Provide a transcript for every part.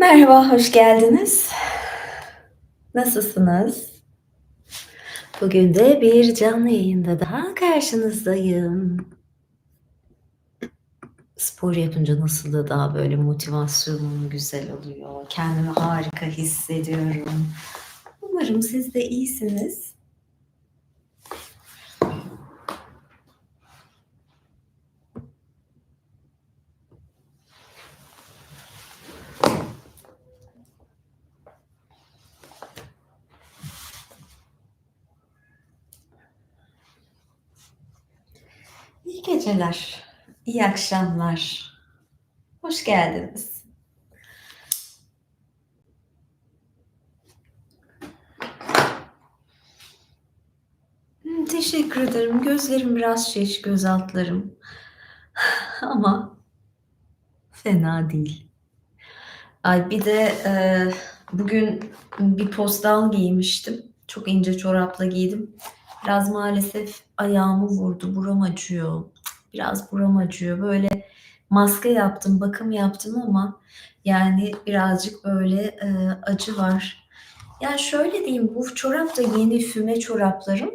Merhaba, hoş geldiniz. Nasılsınız? Bugün de bir canlı yayında daha karşınızdayım. Spor yapınca nasıl da daha böyle motivasyonum güzel oluyor. Kendimi harika hissediyorum. Umarım siz de iyisiniz. İyi geceler, iyi akşamlar. Hoş geldiniz. Teşekkür ederim. Gözlerim biraz şiş, göz altlarım. Ama fena değil. Ay bir de, bugün bir postal giymiştim. Çok ince çorapla giydim. Biraz maalesef ayağımı vurdu. Buram acıyor. Biraz buram acıyor. Böyle maske yaptım, bakım yaptım ama yani birazcık böyle, acı var. Ya, şöyle diyeyim, bu çorap da yeni füme çoraplarım.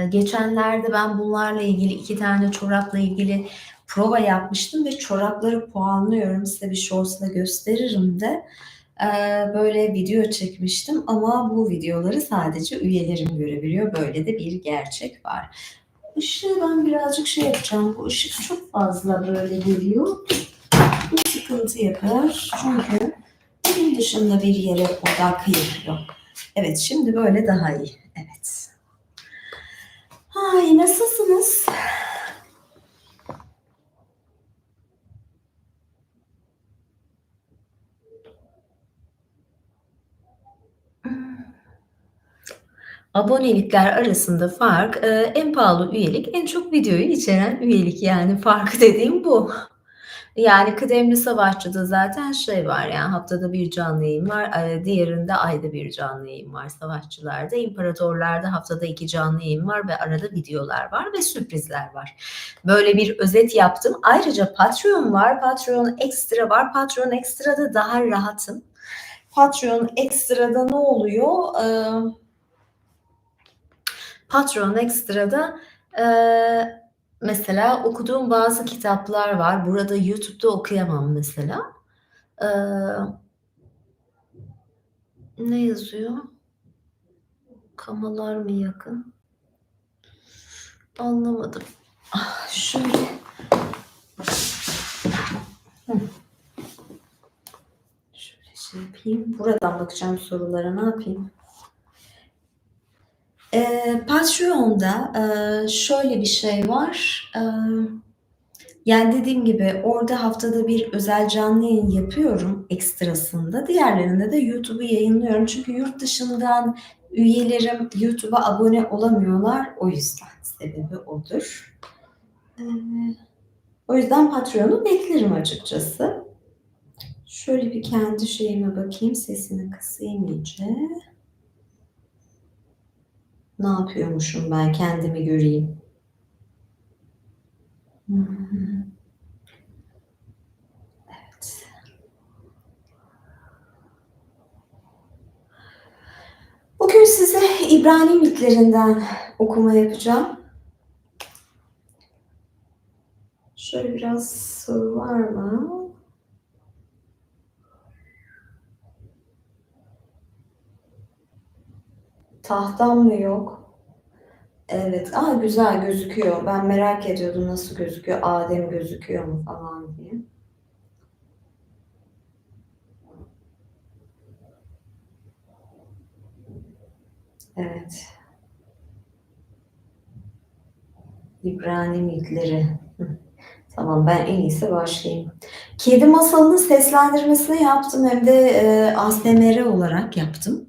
Geçenlerde ben bunlarla ilgili 2 tane çorapla ilgili prova yapmıştım ve çorapları puanlıyorum. Size bir shorts'la gösteririm de. Böyle video çekmiştim ama bu videoları sadece üyelerim görebiliyor. Böyle de bir gerçek var. Işığı ben birazcık şey yapacağım. Bu ışık çok fazla böyle geliyor. Bu sıkıntı yapar. Çünkü benim dışında bir yere odak yapıyor. Evet, şimdi böyle daha iyi. Evet. Ay, nasılsınız? Abonelikler arasında fark, en pahalı üyelik, en çok videoyu içeren üyelik. Yani farkı dediğim bu. Yani kıdemli savaşçıda zaten şey var, yani haftada bir canlı yayın var, diğerinde ayda bir canlı yayın var savaşçılarda. İmparatorlarda haftada 2 canlı yayın var ve arada videolar var ve sürprizler var. Böyle bir özet yaptım. Ayrıca Patreon var, Patreon Ekstra var. Patreon Ekstra'da daha rahatım. Patreon Ekstra'da ne oluyor? Patreon Ekstra'da, mesela okuduğum bazı kitaplar var. Burada YouTube'da okuyamam mesela. Eee, ne yazıyor? Kamalar mı yakın? Anlamadım. Ah, şöyle. Hıh, şöyle şey yapayım. Buradan bakacağım sorulara. Ne yapayım? Patreon'da, şöyle bir şey var. Yani, dediğim gibi orada haftada bir özel canlı yayın yapıyorum ekstrasında. Diğerlerinde de YouTube'u yayınlıyorum. Çünkü yurt dışından üyelerim YouTube'a abone olamıyorlar. O yüzden sebebi odur. Eee, o yüzden Patreon'u beklerim açıkçası. Şöyle bir kendi şeyime bakayım, sesini kısayım iyice. Ne yapıyormuşum ben, kendimi göreyim. Hı hı. Evet. Bugün size İbrani mitlerinden okuma yapacağım. Şöyle biraz soru var mı? Tahtam mı yok? Evet. A, güzel gözüküyor. Ben merak ediyordum nasıl gözüküyor, Adem gözüküyor mu falan diye. Evet. İbrani mitleri. Hıh. Tamam, ben en iyisi başlayayım. Kedi masalının seslendirmesini yaptım hem de, ASMR olarak yaptım.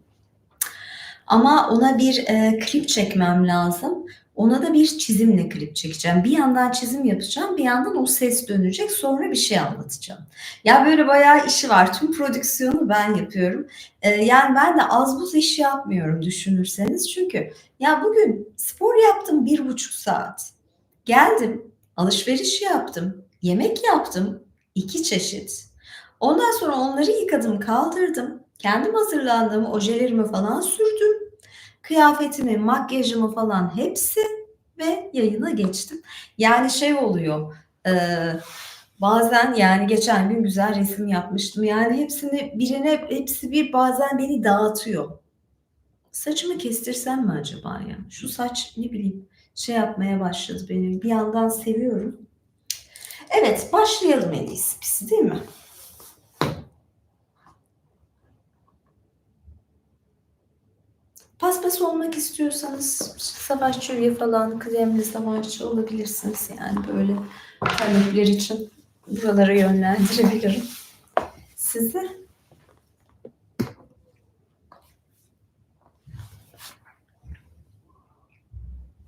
Ama ona bir, klip çekmem lazım. Ona da bir çizimle klip çekeceğim. Bir yandan çizim yapacağım, bir yandan o ses dönecek, sonra bir şey anlatacağım. Ya, böyle bayağı işi var. Tüm prodüksiyonu ben yapıyorum. Yani ben de az buz iş yapmıyorum düşünürseniz. Çünkü ya bugün spor yaptım 1,5 saat. Geldim, alışveriş yaptım, yemek yaptım 2 çeşit. Ondan sonra onları yıkadım, kaldırdım. Kendim hazırlandığım ojelerimi falan sürdüm. Kıyafetimi, makyajımı falan hepsi ve yayına geçtim. Yani şey oluyor, bazen yani geçen gün güzel resim yapmıştım. Yani hepsini birine hepsi bir bazen beni dağıtıyor. Saçımı kestirsem mi acaba ya? Şu saç ne bileyim şey yapmaya başladı beni. Bir yandan seviyorum. Evet, başlayalım en iyisi biz, değil mi? Paspas olmak istiyorsanız savaşçı üye falan kıdemli savaşçı olabilirsiniz. Yani böyle talepler için buralara yönlendirebilirim sizi.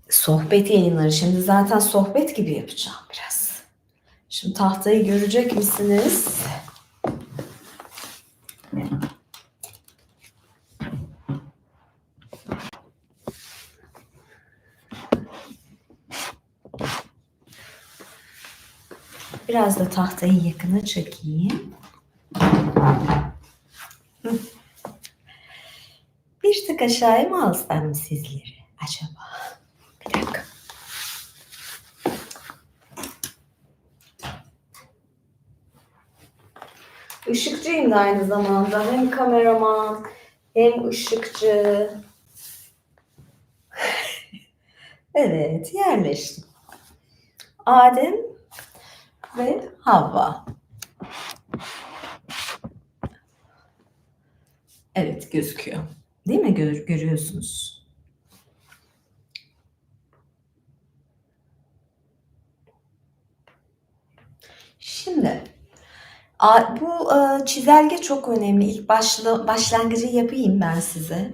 Sohbet yayınları. Şimdi zaten sohbet gibi yapacağım biraz. Şimdi tahtayı görecek misiniz? Biraz da tahtayı yakına çekeyim. Bir tık aşağıya mı alsam sizleri acaba? Bir dakika. Işıkçıyım da aynı zamanda. Hem kameraman hem ışıkçı. Evet, yerleştim. Adem ve Havva. Evet, gözüküyor. Değil mi? Görüyorsunuz. Şimdi bu çizelge çok önemli. İlk başlangıcı yapayım ben size.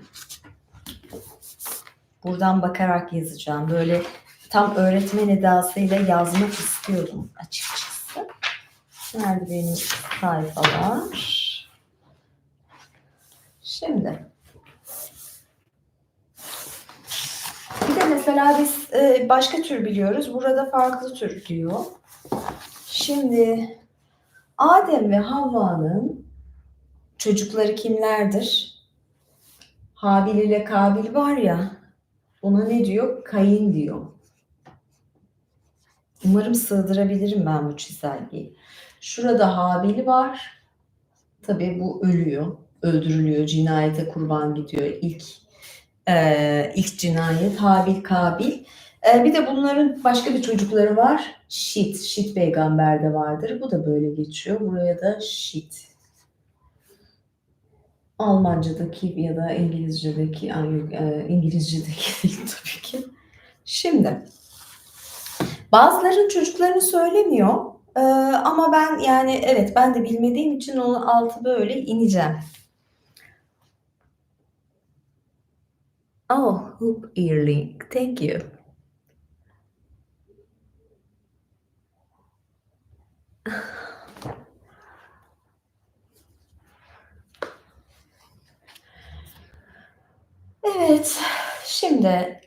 Buradan bakarak yazacağım. Böyle tam öğretmen edasıyla yazmak istiyordum açıkçası. Nerede benim sayfalar? Şimdi. Bir de mesela biz başka tür biliyoruz. Burada farklı tür diyor. Şimdi Adem ve Havva'nın çocukları kimlerdir? Habil ile Kabil var ya, ona ne diyor? Kayın diyor. Umarım sığdırabilirim ben bu çizelgeyi. Şurada Habil var. Tabii bu ölüyor, öldürülüyor, cinayete kurban gidiyor. İlk cinayet Habil Kabil. Bir de bunların başka bir çocukları var. Şit peygamber de vardır. Bu da böyle geçiyor. Buraya da Şit. Almanca'daki ya da İngilizce'deki, İngilizce'deki değil tabii ki. Şimdi bazıların çocuklarını söylemiyor. Ama ben yani evet ben de bilmediğim için onun altı böyle ineceğim. Oh, hoop earring. Thank you. Evet, şimdi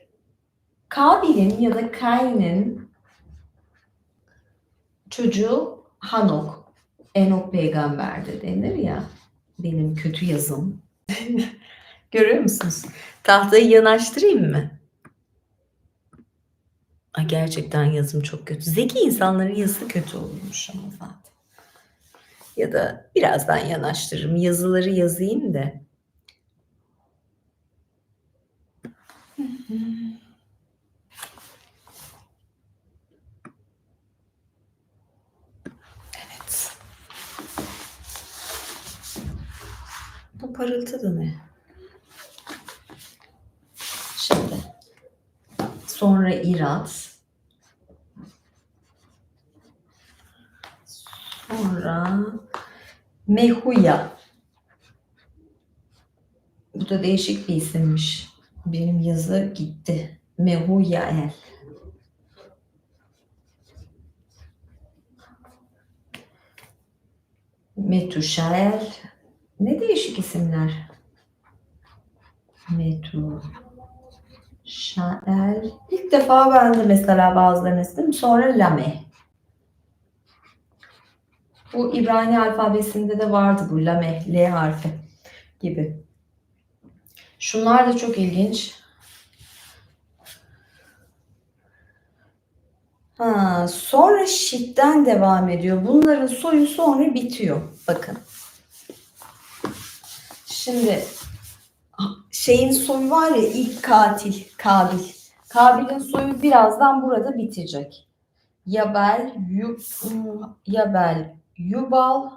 Kabil'in ya da Kain'in çocuğu Hanok. Enok peygamber de denir ya. Benim kötü yazım. Görüyor musunuz? Tahtayı yanaştırayım mı? Ay, gerçekten yazım çok kötü. Zeki insanların yazısı kötü olurmuş ama zaten. Ya da birazdan yanaştırırım. Yazıları yazayım da. Evet. Bu parıltı da ne? Şimdi. Sonra İrat. Sonra Mehuya. Bu da değişik bir isimmiş. Benim yazı gitti. Mehuyael. Metuşael. Ne değişik isimler. Metuşael. İlk defa ben de mesela bazılarını istedim. Sonra Lame. Bu İbrani alfabesinde de vardı bu lame, L harfi gibi. Şunlar da çok ilginç. Sonra şitten devam ediyor. Bunların soyu sonra bitiyor. Bakın. Şimdi şeyin soyu var ya, ilk katil Kabil. Kabil'in soyu birazdan burada bitecek. Yabel, Yubal,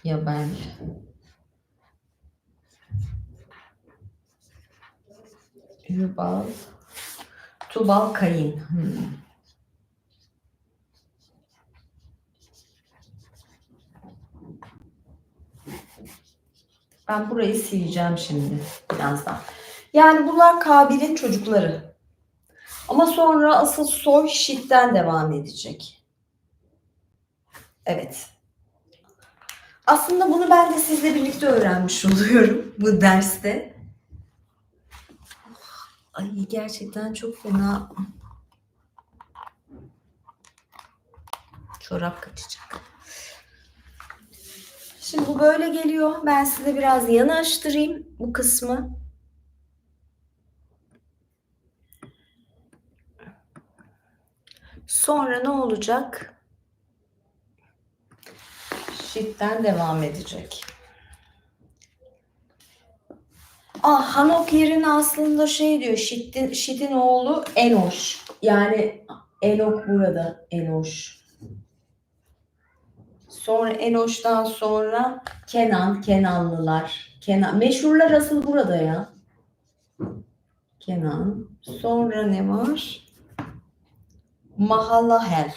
Yabel, Yubal, Tubal, Kayin. Ben burayı sileceğim şimdi birazdan. Yani bunlar Kabil'in çocukları. Ama sonra asıl soy Şit'ten devam edecek. Evet. Aslında bunu ben de sizle birlikte öğrenmiş oluyorum bu derste. Ay gerçekten çok fena. Çorap kaçacak. Şimdi bu böyle geliyor. Ben size biraz yanaştırayım bu kısmı. Sonra ne olacak? Şitten devam edecek. Hanok yerine aslında şey diyor, Şit'in oğlu Enoş. Yani Enok burada, Enoş. Sonra Enoş'tan sonra Kenan, Kenanlılar. Meşhurlar asıl burada ya. Kenan. Sonra ne var? Mahalahel.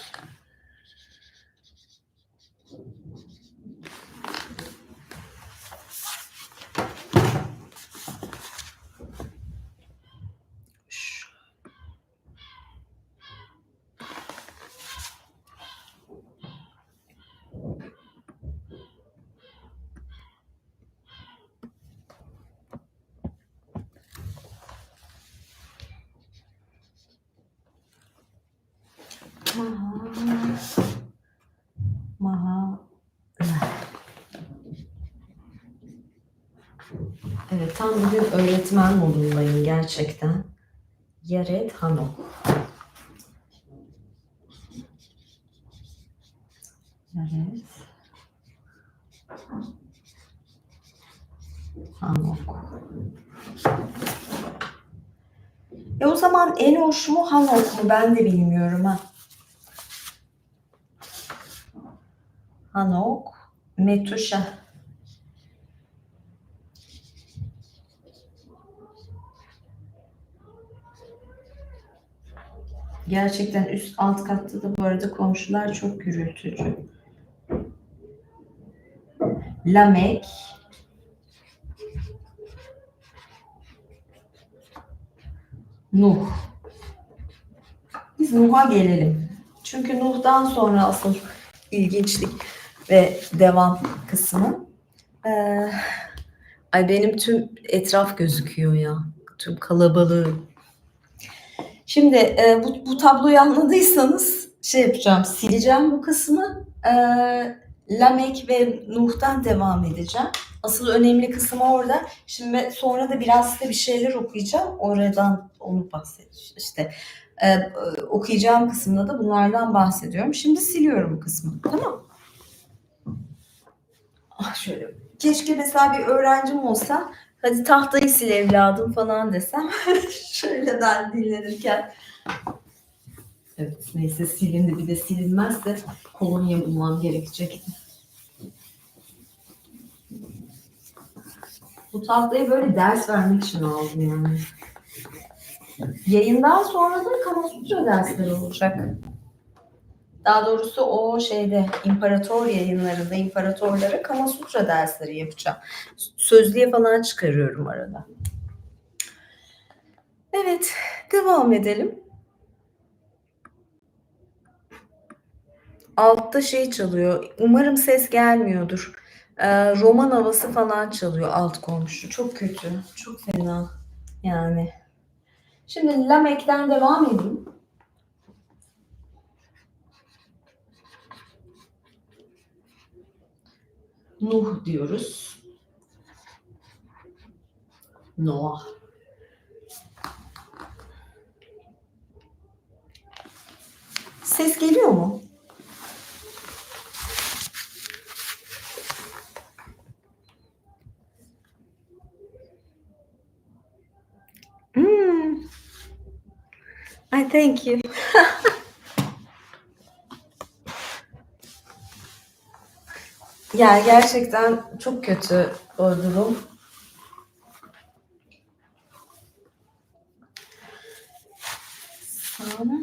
Evet, tam bugün öğretmen modundayım gerçekten. Yared Hanok. Yared Hanok. O zaman Enoş mu Hanok mu ben de bilmiyorum ha. Hanok, Metuşa. Gerçekten üst alt katta da bu arada komşular çok gürültücü. Lamek, Nuh. Biz Nuh'a gelelim. Çünkü Nuh'dan sonra asıl ilginçlik ve devam kısmı. Ay benim tüm etraf gözüküyor ya. Tüm kalabalığı. Şimdi bu tabloyu anladıysanız şey yapacağım, sileceğim bu kısmı. Lamek ve Nuh'tan devam edeceğim. Asıl önemli kısmı orada. Şimdi sonra da biraz size bir şeyler okuyacağım. Oradan onu bahsedeceğim. İşte okuyacağım kısımda da bunlardan bahsediyorum. Şimdi siliyorum bu kısmı. Tamam. Şöyle. Keşke mesela bir öğrencim olsa, hadi tahtayı sil evladım falan desem. Şöyle ben dinlenirken. Evet, neyse silindi, bir de silinmezse kolonya bulmam gerekecek. Bu tahtayı böyle ders vermek için aldım yani. Yayından sonra da Kamasutra dersleri olacak. Daha doğrusu o şeyde İmparator yayınlarında imparatorlara Kamasutra dersleri yapacağım. Sözlüğe falan çıkarıyorum arada. Evet, devam edelim. Altta şey çalıyor. Umarım ses gelmiyordur. Roman havası falan çalıyor alt komşu. Çok kötü. Çok fena. Yani. Şimdi Lamek'ten devam edeyim. Nuh diyoruz. Noah. Ses geliyor mu? I thank you. Ya gerçekten çok kötü o durum. Sonra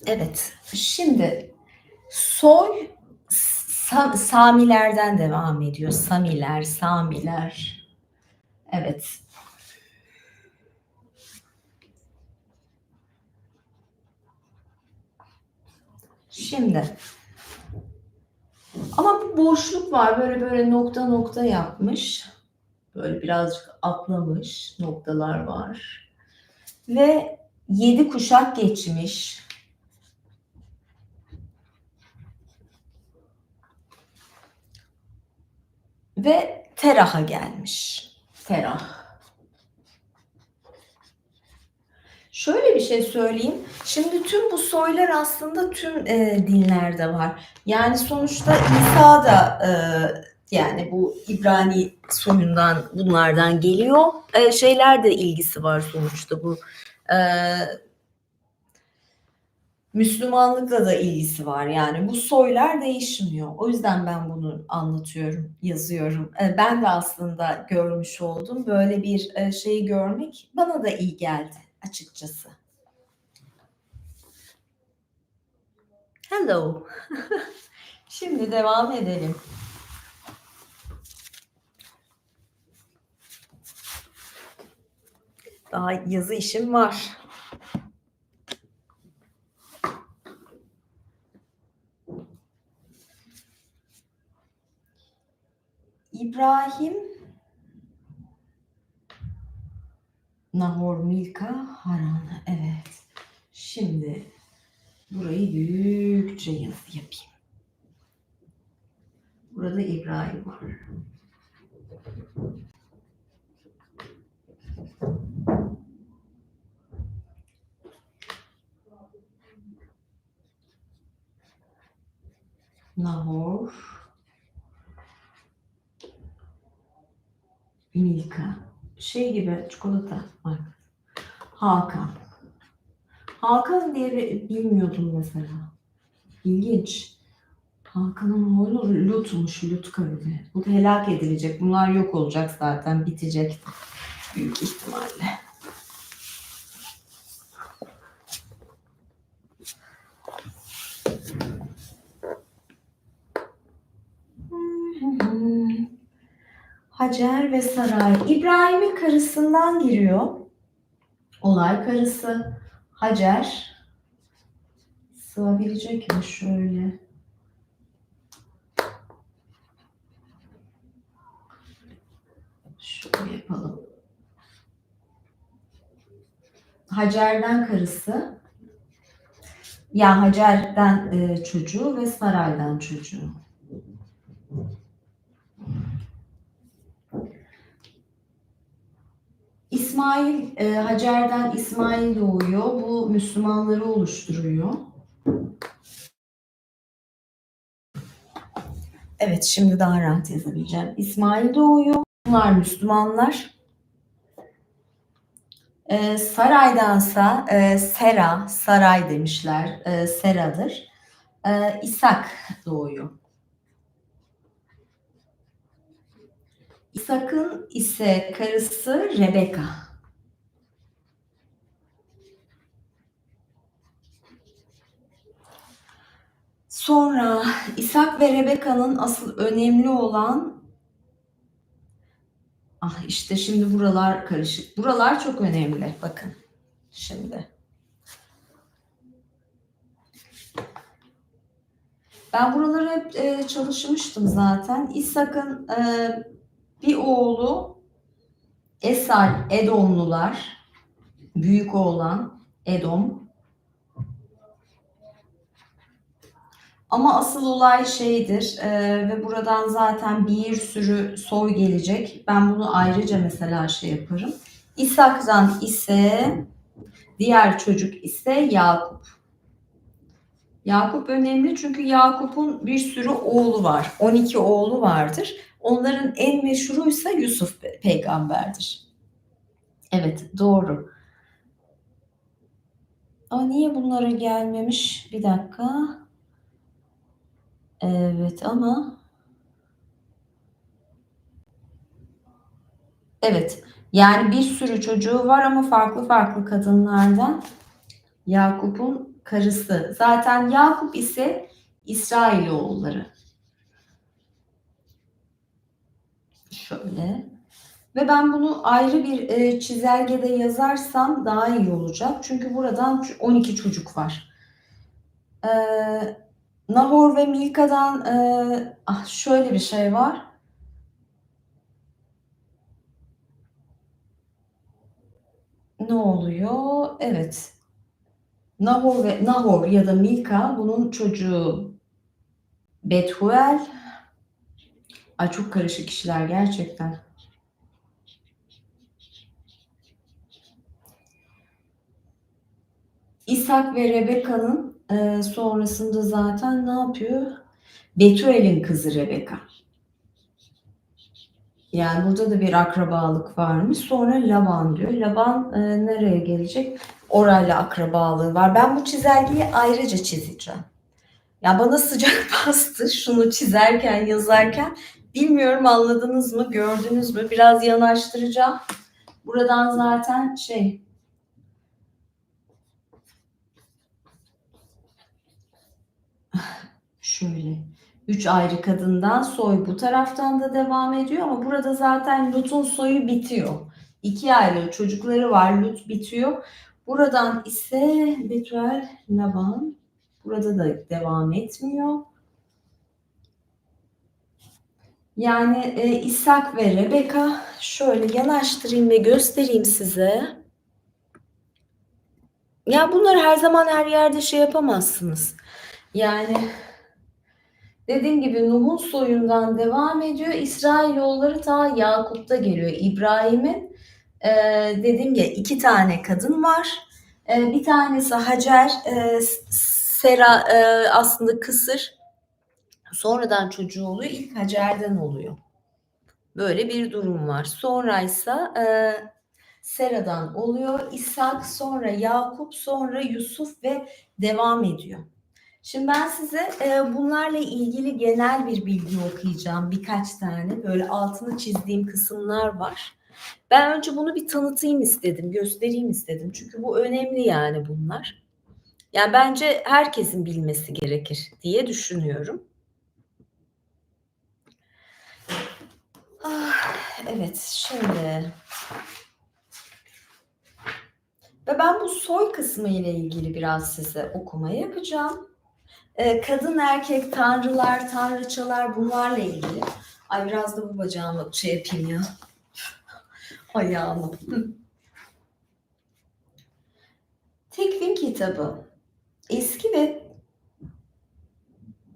evet. Şimdi soy Samilerden devam ediyor. Samiler, Samiler. Evet. Şimdi ama bir boşluk var. Böyle nokta nokta yapmış. Böyle birazcık atlamış noktalar var. Ve 7 kuşak geçmiş. Ve Terah'a gelmiş. Terah. Şöyle bir şey söyleyeyim. Şimdi tüm bu soylar aslında tüm dinlerde var. Yani sonuçta İsa da yani bu İbrani soyundan bunlardan geliyor. Şeyler de ilgisi var sonuçta bu. E, Müslümanlıkla da ilgisi var. Yani bu soylar değişmiyor. O yüzden ben bunu anlatıyorum, yazıyorum. Ben de aslında görmüş oldum. Böyle bir şeyi görmek bana da iyi geldi açıkçası. Hello. Şimdi devam edelim. Daha yazı işim var. İbrahim, Nahor, Milka, Haran. Evet. Şimdi burayı büyükçe yazı yapayım. Burada İbrahim var. Nahor, Milka. Şey gibi çikolata var. Hakan. Hakan diye bilmiyordum mesela. İlginç. Hakan'ın oğlu Lut'muş, Lut kavmi. Bu da helak edilecek. Bunlar yok olacak zaten, bitecek büyük ihtimalle. Hacer ve Saray. İbrahim'in karısından giriyor. Olay karısı. Hacer. Sığabilecek mi şöyle? Şöyle yapalım. Hacer'den karısı. Ya Hacer'den çocuğu ve Saray'dan çocuğu. İsmail, Hacer'den İsmail doğuyor. Bu Müslümanları oluşturuyor. Evet, şimdi daha rahat yazabileceğim. İsmail doğuyor. Bunlar Müslümanlar. Saraydansa Sera, Saray demişler. Sera'dır. İshak doğuyor. İshak'ın ise karısı Rebeka. Sonra İshak ve Rebeka'nın asıl önemli olan işte şimdi buralar karışık. Buralar çok önemli. Bakın şimdi. Ben buraları hep çalışmıştım zaten. İshak'ın bir oğlu Esal, Edomlular. Büyük oğlan Edom. Ama asıl olay şeydir ve buradan zaten bir sürü soy gelecek. Ben bunu ayrıca mesela şey yaparım. İshak'tan ise diğer çocuk ise Yakup. Yakup önemli çünkü Yakup'un bir sürü oğlu var. 12 oğlu vardır. Onların en meşhuruysa Yusuf peygamberdir. Evet, doğru. Niye bunlara gelmemiş? Bir dakika. Evet ama evet. Yani bir sürü çocuğu var ama farklı farklı kadınlardan. Yakup'un karısı. Zaten Yakup ise İsrailoğulları. Şöyle. Ve ben bunu ayrı bir çizelgede yazarsam daha iyi olacak. Çünkü buradan 12 çocuk var. Nahor ve Milka'dan şöyle bir şey var. Ne oluyor? Evet. Nahor ya da Milka bunun çocuğu Bethuel. Ay çok karışık kişiler gerçekten. İshak ve Rebeka'nın sonrasında zaten ne yapıyor? Bethuel'in kızı Rebeka. Yani burada da bir akrabalık varmış. Sonra Laban diyor. Laban nereye gelecek? Orayla akrabalığı var. Ben bu çizelgeyi ayrıca çizeceğim. Ya bana sıcak bastı şunu çizerken, yazarken. Bilmiyorum anladınız mı, gördünüz mü? Biraz yanaştıracağım. Buradan zaten şöyle 3 ayrı kadından soy bu taraftan da devam ediyor ama burada zaten Lut'un soyu bitiyor. 2 ayrı çocukları var. Lut bitiyor. Buradan ise Betüel, Laban burada da devam etmiyor. Yani İshak ve Rebeka şöyle yanaştırayım ve göstereyim size. Ya bunları her zaman her yerde şey yapamazsınız. Yani dediğim gibi Nuh'un soyundan devam ediyor. İsrailoğulları ta Yakup'ta geliyor. İbrahim'in dediğim gibi 2 tane kadın var. Bir tanesi Hacer, Sera aslında kısır. Sonradan çocuğu oluyor. İlk Hacer'den oluyor. Böyle bir durum var. Sonraysa Sera'dan oluyor. İshak, sonra Yakup, sonra Yusuf ve devam ediyor. Şimdi ben size bunlarla ilgili genel bir bilgi okuyacağım. Birkaç tane böyle altını çizdiğim kısımlar var. Ben önce bunu bir tanıtayım istedim, göstereyim istedim. Çünkü bu önemli yani bunlar. Yani bence herkesin bilmesi gerekir diye düşünüyorum. Evet, şimdi ve ben bu soy kısmı ile ilgili biraz size okuma yapacağım. Kadın erkek tanrılar, tanrıçalar bunlarla ilgili. Ay biraz da bu bacağımı şey yapayım ya. Ayağımı. Tekvin kitabı.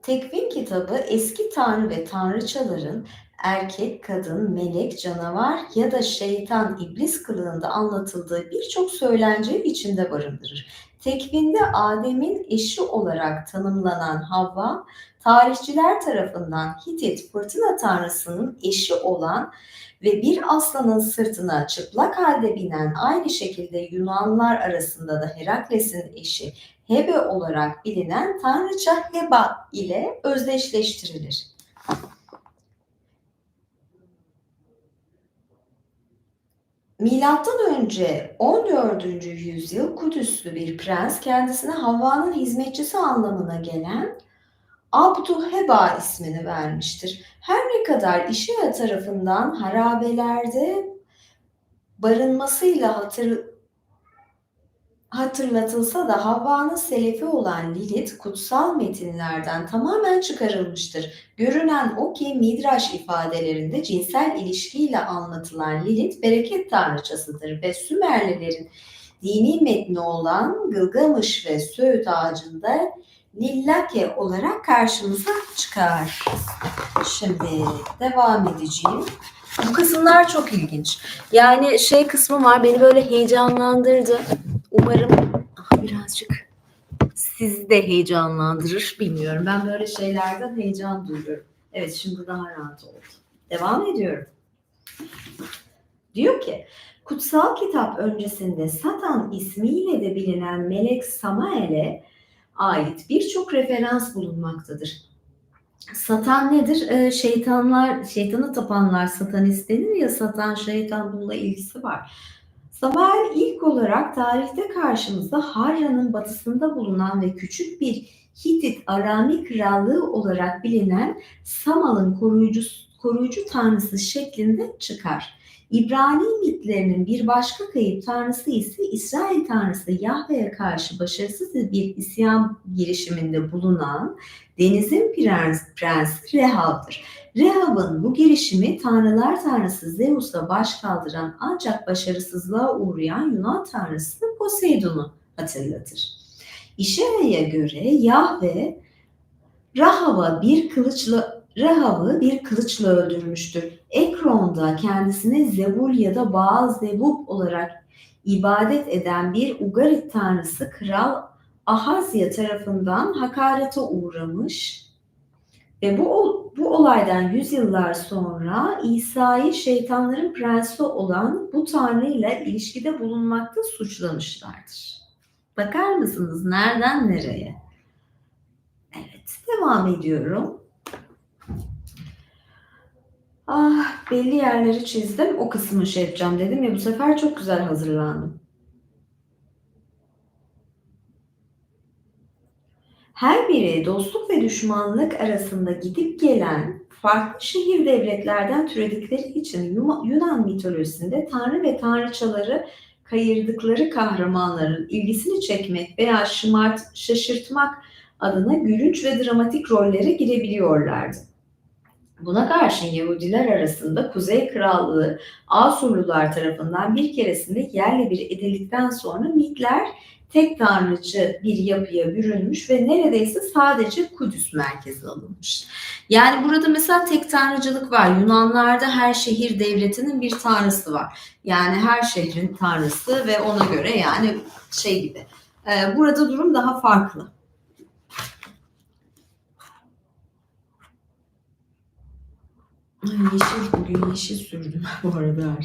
Tekvin kitabı eski tanrı ve tanrıçaların erkek, kadın, melek, canavar ya da şeytan, iblis kılığında anlatıldığı birçok söylence içinde barındırır. Tekvinde Adem'in eşi olarak tanımlanan Havva, tarihçiler tarafından Hitit fırtına tanrısının eşi olan ve bir aslanın sırtına çıplak halde binen, aynı şekilde Yunanlar arasında da Herakles'in eşi Hebe olarak bilinen tanrıça Heba ile özdeşleştirilir. Milattan önce 14. yüzyıl Kudüslü bir prens kendisine Havva'nın hizmetçisi anlamına gelen Abdülheba ismini vermiştir. Her ne kadar İşia tarafından harabelerde barınmasıyla hatırlatılsa da Havva'nın selefi olan Lilith kutsal metinlerden tamamen çıkarılmıştır. Görünen o ki Midraş ifadelerinde cinsel ilişkiyle anlatılan Lilith bereket tanrıçasıdır ve Sümerlilerin dini metni olan Gılgamış ve Söğüt ağacında Lillake olarak karşımıza çıkar. Şimdi devam edeceğim. Bu kısımlar çok ilginç. Yani şey kısmı var, beni böyle heyecanlandırdı. Umarım birazcık sizi de heyecanlandırır, bilmiyorum. Ben böyle şeylerden heyecan duyuyorum. Evet, şimdi daha rahat oldu. Devam ediyorum. Diyor ki, kutsal kitap öncesinde Satan ismiyle de bilinen melek Samael'e ait birçok referans bulunmaktadır. Satan nedir? Şeytana tapanlar satanist denir ya, satan, şeytan, bununla ilgisi var. Samael ilk olarak tarihte karşımızda Harran'ın batısında bulunan ve küçük bir Hitit Arami krallığı olarak bilinen Samal'ın koruyucu tanrısı şeklinde çıkar. İbrani mitlerinin bir başka kayıp tanrısı ise İsrail tanrısı Yahve'ye karşı başarısız bir isyan girişiminde bulunan denizin prensi Rehav'dır. Rehav'ın bu girişimi tanrılar tanrısı Zeus'a baş kaldıran ancak başarısızlığa uğrayan Yunan tanrısı Poseidon'u hatırlatır. İşea'ya göre Yahve Rahav'ı bir kılıçla öldürmüştür. Ekron'da kendisine Zebul ya da Baal Zebub olarak ibadet eden bir Ugarit tanrısı Kral Ahazya tarafından hakarete uğramış ve bu olaydan yüzyıllar sonra İsa'yı şeytanların prensi olan bu tanrıyla ilişkide bulunmakta suçlamışlardır. Bakar mısınız nereden nereye? Evet, devam ediyorum. Belli yerleri çizdim. O kısmı şey yapacağım dedim ya, bu sefer çok güzel hazırlandım. Her biri dostluk ve düşmanlık arasında gidip gelen farklı şehir devletlerden türedikleri için Yunan mitolojisinde tanrı ve tanrıçaları kayırdıkları kahramanların ilgisini çekmek veya şaşırtmak adına gülünç ve dramatik rollere girebiliyorlardı. Buna karşın Yahudiler arasında Kuzey Krallığı Asurlular tarafından bir keresinde yerle bir edildikten sonra mitler tek tanrıcı bir yapıya bürünmüş ve neredeyse sadece Kudüs merkezi alınmış. Yani burada mesela tek tanrıcılık var. Yunanlarda her şehir devletinin bir tanrısı var. Yani her şehrin tanrısı ve ona göre yani şey gibi. Burada durum daha farklı. Bugün yeşil sürdüm bu arada.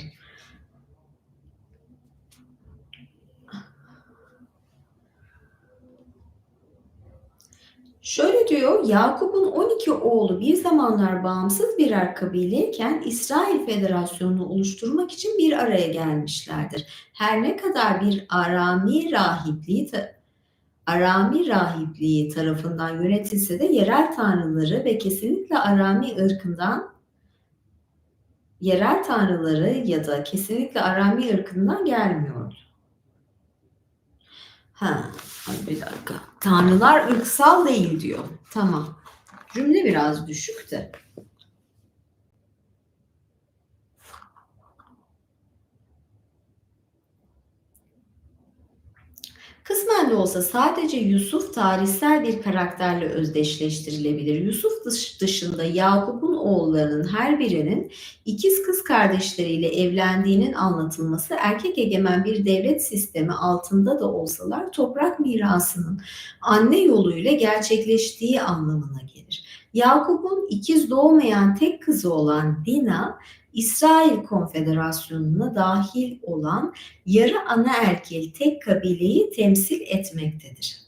Şöyle diyor, Yakup'un 12 oğlu bir zamanlar bağımsız birer kabileyken İsrail Federasyonu'nu oluşturmak için bir araya gelmişlerdir. Her ne kadar bir Arami rahipliği tarafından yönetilse de yerel tanrıları ve kesinlikle Arami ırkından gelmiyordu. Bir dakika. Tanrılar ırksal değil diyor. Tamam. Cümle biraz düşük de. Kısmen de olsa sadece Yusuf tarihsel bir karakterle özdeşleştirilebilir. Yusuf dışında Yakup'un oğullarının her birinin ikiz kız kardeşleriyle evlendiğinin anlatılması erkek egemen bir devlet sistemi altında da olsalar toprak mirasının anne yoluyla gerçekleştiği anlamına gelir. Yakup'un ikiz doğmayan tek kızı olan Dina, İsrail Konfederasyonu'na dahil olan yarı anaerkil tek kabileyi temsil etmektedir.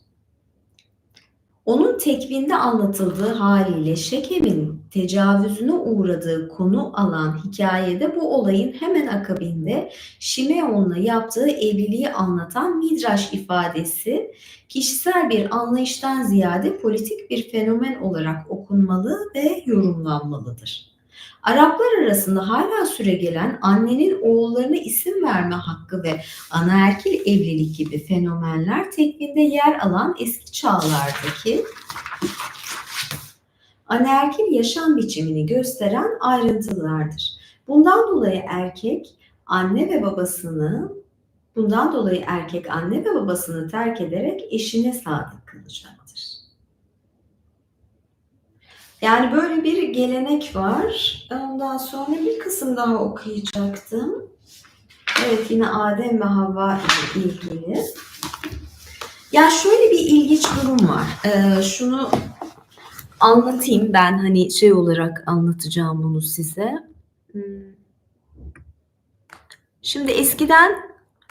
Onun tekvinde anlatıldığı haliyle Şekem'in tecavüzüne uğradığı konu alan hikayede bu olayın hemen akabinde Şimeon'la yaptığı evliliği anlatan Midraş ifadesi kişisel bir anlayıştan ziyade politik bir fenomen olarak okunmalı ve yorumlanmalıdır. Araplar arasında hala süregelen annenin oğullarına isim verme hakkı ve anaerkil evlilik gibi fenomenler tekvinde yer alan eski çağlardaki anaerkil yaşam biçimini gösteren ayrıntılardır. Bundan dolayı erkek anne ve babasını terk ederek eşine sadık kalacaktır. Yani böyle bir gelenek var. Ondan sonra bir kısım daha okuyacaktım. Evet, yine Adem ve Havva ile ilgili. Ya şöyle bir ilginç durum var. Şunu anlatayım, ben hani şey olarak anlatacağım bunu size. Şimdi eskiden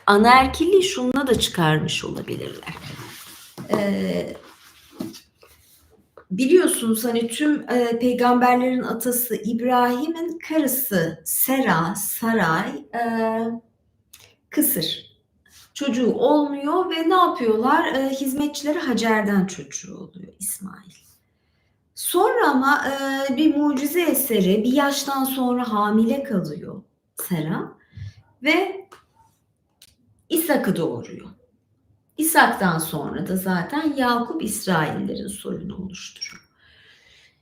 anaerkilliği şununla da çıkarmış olabilirler. Biliyorsunuz hani tüm peygamberlerin atası İbrahim'in karısı Saray kısır. Çocuğu olmuyor ve ne yapıyorlar? Hizmetçileri Hacer'den çocuğu oluyor İsmail. Sonra ama bir mucize eseri bir yaştan sonra hamile kalıyor Sera ve İshak'ı doğuruyor. İshak'tan sonra da zaten Yakup İsraillerin soyunu oluşturuyor.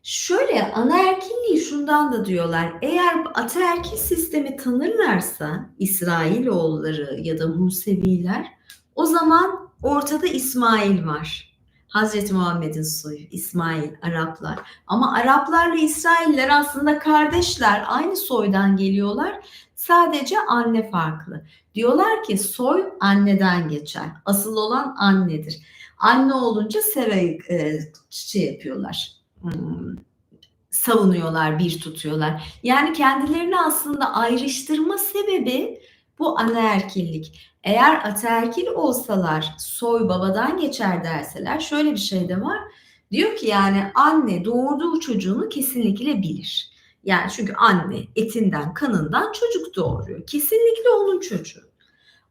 Şöyle anaerkilliği şundan da diyorlar. Eğer ataerkil sistemi tanırlarsa İsrailoğulları ya da Museviler, o zaman ortada İsmail var. Hazreti Muhammed'in soyu İsmail, Araplar. Ama Araplarla İsrailler aslında kardeşler, aynı soydan geliyorlar. Sadece anne farklı. Diyorlar ki soy anneden geçer. Asıl olan annedir. Anne olunca Sera'yı yapıyorlar. Savunuyorlar, bir tutuyorlar. Yani kendilerini aslında ayrıştırma sebebi bu anaerkillik. Eğer ataerkil olsalar, soy babadan geçer derseler, şöyle bir şey de var. Diyor ki yani anne doğurduğu çocuğunu kesinlikle bilir. Yani çünkü anne etinden, kanından çocuk doğuruyor. Kesinlikle onun çocuğu.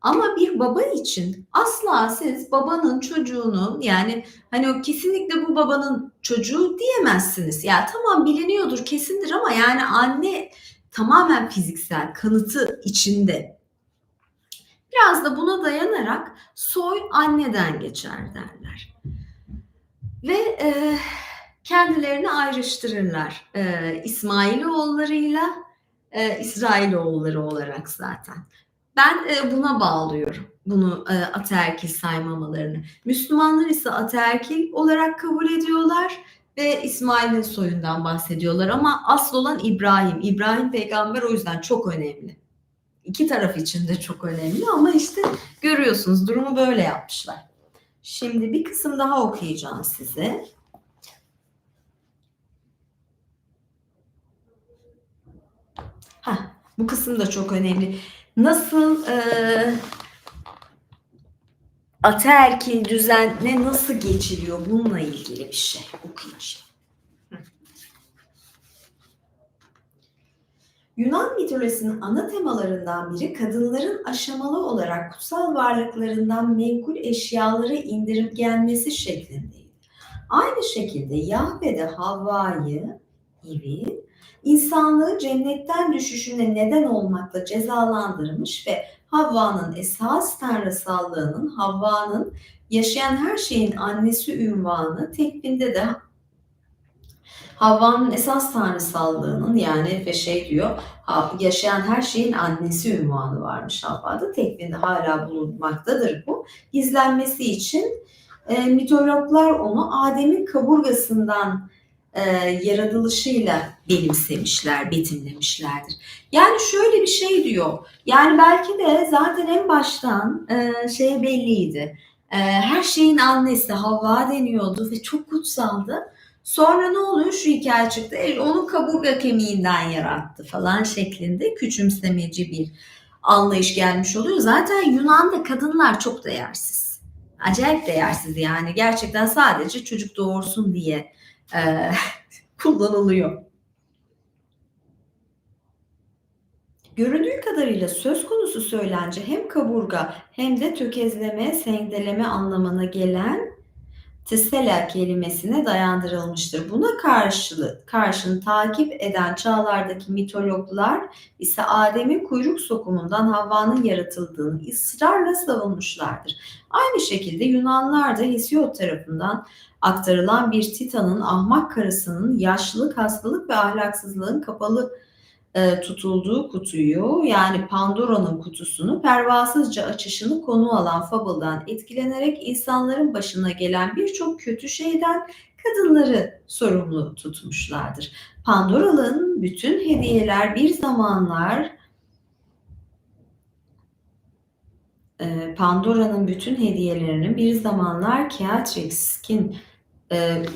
Ama bir baba için asla siz babanın çocuğunu, yani hani o kesinlikle bu babanın çocuğu diyemezsiniz. Ya tamam, biliniyordur, kesindir ama yani anne tamamen fiziksel kanıtı içinde. Biraz da buna dayanarak soy anneden geçer derler. Ve kendilerini ayrıştırırlar. İsmailoğullarıyla İsrailoğulları olarak zaten. Ben buna bağlıyorum. Bunu ataerkil saymamalarını. Müslümanlar ise ataerkil olarak kabul ediyorlar ve İsmail'in soyundan bahsediyorlar. Ama asıl olan İbrahim. İbrahim peygamber o yüzden çok önemli. İki taraf için de çok önemli ama işte görüyorsunuz durumu böyle yapmışlar. Şimdi bir kısım daha okuyacağım size. Bu kısım da çok önemli. Nasıl ataerkil düzene nasıl geçiliyor, bununla ilgili bir şey okuyacağım. Yunan mitolojisinin ana temalarından biri kadınların aşamalı olarak kutsal varlıklarından menkul eşyaları indirgenmesi şeklindeydi. Aynı şekilde Yahve de Havva'yı, Eve'i, insanlığı cennetten düşüşüne neden olmakla cezalandırmış ve Havva'nın esas tanrısallığının, Havva'nın yaşayan her şeyin annesi ünvanı tekvinde de Havva'nın esas tanrısallığının, yani ve diyor, yaşayan her şeyin annesi ünvanı varmış Havva'da. Tekvinde hala bulunmaktadır bu. Gizlenmesi için mitologlar onu Adem'in kaburgasından yaratılışıyla benimsemişler, betimlemişlerdir. Yani şöyle bir şey diyor. Yani belki de zaten en baştan belliydi. Her şeyin annesi Havva deniyordu ve çok kutsaldı. Sonra ne oluyor? Şu hikaye çıktı. Onu kaburga kemiğinden yarattı falan şeklinde küçümsemeci bir anlayış gelmiş oluyor. Zaten Yunan'da kadınlar çok değersiz. Acayip değersiz yani. Gerçekten sadece çocuk doğursun diye eee, kullanılıyor. Görüldüğü kadarıyla söz konusu söylence hem kaburga hem de tökezleme, sendeleme anlamına gelen "tsela" kelimesine dayandırılmıştır. Buna karşın takip eden çağlardaki mitologlar ise Adem'in kuyruk sokumundan Havva'nın yaratıldığını ısrarla savunmuşlardır. Aynı şekilde Yunanlar da Hesiod tarafından aktarılan bir Titan'ın ahmak karısının yaşlılık, hastalık ve ahlaksızlığın kapalı tutulduğu kutuyu, yani Pandora'nın kutusunu pervasızca açışını konu alan Fable'dan etkilenerek insanların başına gelen birçok kötü şeyden kadınları sorumlu tutmuşlardır. Pandora'nın bütün hediyeler bir zamanlar Pandora'nın bütün hediyelerinin bir zamanlar Beatrix'in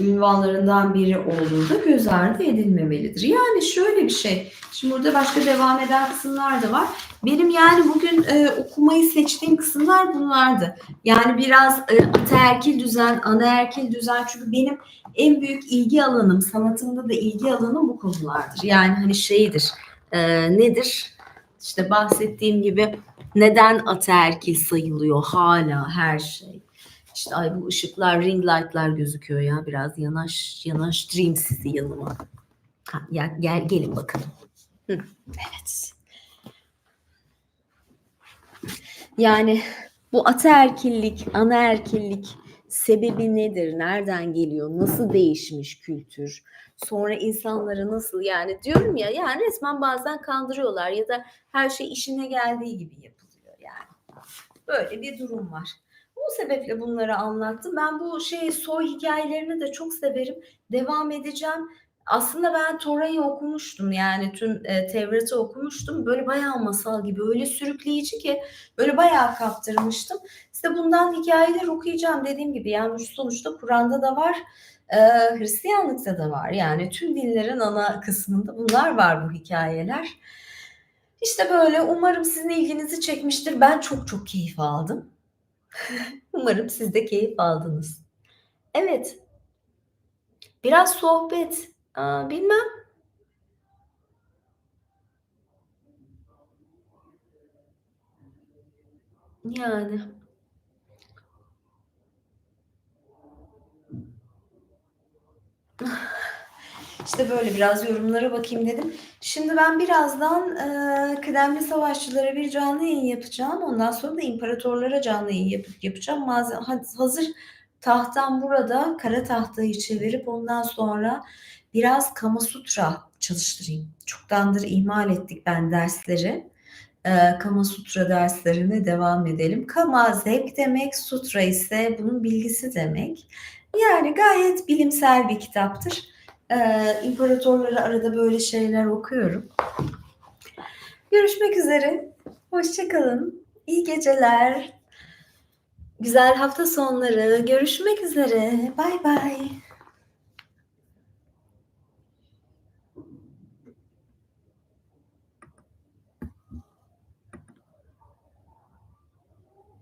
ünvanlarından biri olduğu da göz ardı edilmemelidir. Yani şöyle bir şey, şimdi burada başka devam eden kısımlar da var. Benim yani bugün okumayı seçtiğim kısımlar bunlardı. Yani biraz ataerkil düzen, anaerkil düzen, çünkü benim en büyük ilgi alanım, sanatımda da ilgi alanım bu konulardır. Yani hani şeydir, nedir? İşte bahsettiğim gibi neden ataerkil sayılıyor hala her şey? İşte ay bu ışıklar, ring light'lar gözüküyor ya. Biraz yanaştırayım sizi yanıma. Ha, gelin bakalım. Evet. Yani bu ataerkillik, anaerkillik sebebi nedir? Nereden geliyor? Nasıl değişmiş kültür? Sonra insanları nasıl, yani diyorum ya, yani resmen bazen kandırıyorlar ya da her şey işine geldiği gibi yapılıyor yani. Böyle bir durum var. Bu sebeple bunları anlattım. Ben bu soy hikayelerini de çok severim. Devam edeceğim. Aslında ben Tora'yı okumuştum, yani tüm Tevrat'ı okumuştum. Böyle bayağı masal gibi, öyle sürükleyici ki böyle bayağı kaptırmıştım. İşte bundan hikayeler okuyacağım dediğim gibi. Yani sonuçta Kur'an'da da var, Hristiyanlıkta da var. Yani tüm dinlerin ana kısmında bunlar var, bu hikayeler. İşte böyle, umarım sizin ilginizi çekmiştir. Ben çok çok keyif aldım. Umarım siz de keyif aldınız. Evet, biraz sohbet. Bilmem, yani. İşte böyle biraz yorumlara bakayım dedim. Şimdi ben birazdan kıdemli savaşçılara bir canlı yayın yapacağım. Ondan sonra da imparatorlara canlı yayın yapacağım. Hazır tahtam burada, kara tahtayı çevirip ondan sonra biraz Kama Sutra çalıştırayım. Çoktandır ihmal ettik ben dersleri. Kama Sutra derslerine devam edelim. Kama zevk demek, Sutra ise bunun bilgisi demek. Yani gayet bilimsel bir kitaptır. İmparatorları arada böyle şeyler okuyorum. Görüşmek üzere. Hoşça kalın. İyi geceler. Güzel hafta sonları. Görüşmek üzere. Bay bay.